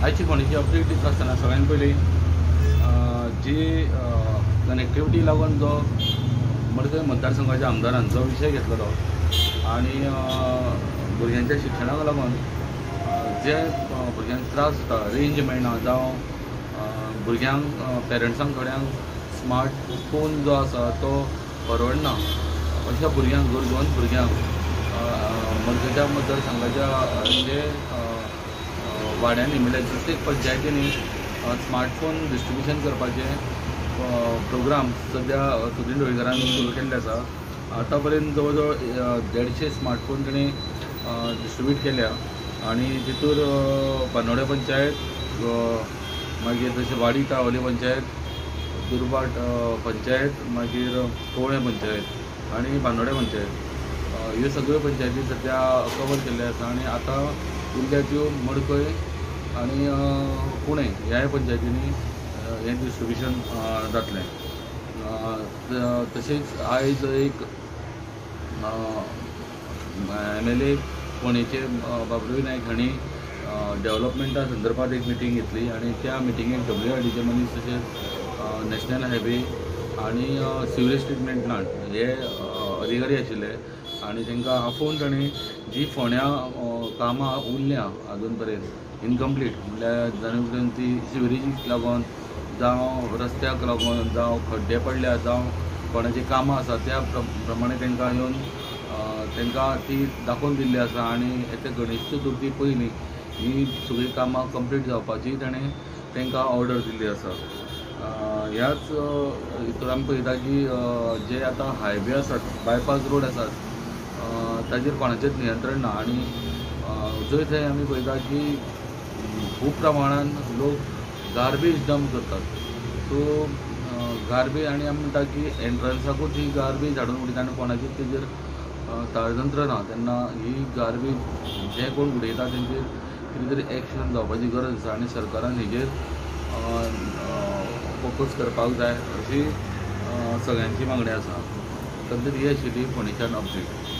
आयची फोंडेची अपडेट दिता आसतना सगळ्यान पयलीं जी कनेक्टिविटी लागून जो मडकय मतदारसंघाच्या आमदारान जो विशय घेतलेलो आनी भुरग्यांच्या शिक्षणाक लागून जे भुरग्यांक त्रास जाता, रेंज मेळना जावं भुरग्यांक पेरंट्सांक थोड्यांक स्मार्ट फोन जो आसा तो परवडना, अशा भुरग्यांक गरजवंत भुरग्यांक मडकयच्या मतदारसंघाच्या जे वाड्यांनी म्हणल्यार प्रत्येक पंचायतींनी स्मार्टफोन डिस्ट्रिब्युशन करपाचे प्रोग्राम सद्या सुदीन ढवळीकरान सुरू केल्ले आसा. आतां पर्यंत जवळ जवळ 150 स्मार्टफोन ताणें डिस्ट्रिब्यूट केल्या आनी तितूर बांदोडे पंचायत, मागीर तशें वाडी कावली पंचायत, दुर्बाट पंचायत, मागीर कवळे पंचायत आनी बांदोडे पंचायत ह्यो सगळ्यो पंचायती सद्या कवर केल्ले आसा. आनी आतां उरल्या त्यो मडकय आनी पुणे ह्या पंचायतींनी हें डिस्ट्रिब्युशन जातलें. तशेंच आयज एक MLA फोंडेचे बाबुराय नायक हांणी डेव्हलपमेंटा संदर्भात एक मिटींग घेतली आनी त्या मिटिंगेक WRDचे मनीस तशेंच नॅशनल हायवे आनी सिवेज ट्रिटमेंट प्लांट हे अधिकारी आशिल्ले आनी तांकां आफोवन ताणें जी फोंड्या कामां उरल्या अजून पर्यंत इनकम्प्लीट म्हणल्यार जाणीव ती सिवेजीक लागून जावं रस्त्याक लागून जावं खड्डे पडल्या जावं कोणाची कामां आसा त्या प्रमाणे तांकां येवन तांकां ती दाखोवन दिल्ली आसा आनी येते गणेश चतुर्थी पयलीं ही सगळीं कामां कंप्लीट जावपाची ताणें तांकां ऑर्डर दिल्ली आसा. ह्याच हितूर आमी पळयता की जे आतां हायवे आसात, बायपास रोड आसात, ताजेर कोणाचेंच नियंत्रण ना आनी जंय थंय आमी पळयता की खूब प्रमाणान लोक गार्बेज डंप करतात. सो गार्बेज आनी आमी म्हणटा की एंट्रन्साकूच ही गार्बेज हाडून उडयता आनी कोणाचेच तेजेर ताळतंत्र ना. तेन्ना ही गार्बेज जे कोण उडयता तेंचेर कितें तरी एक्शन जावपाची गरज आसा आनी सरकारान हेजेर फोकस करपाक जाय अशी सगळ्यांची मागणी आसा. सद्या ही आशिल्ली फोंडेच्यान अपडेट.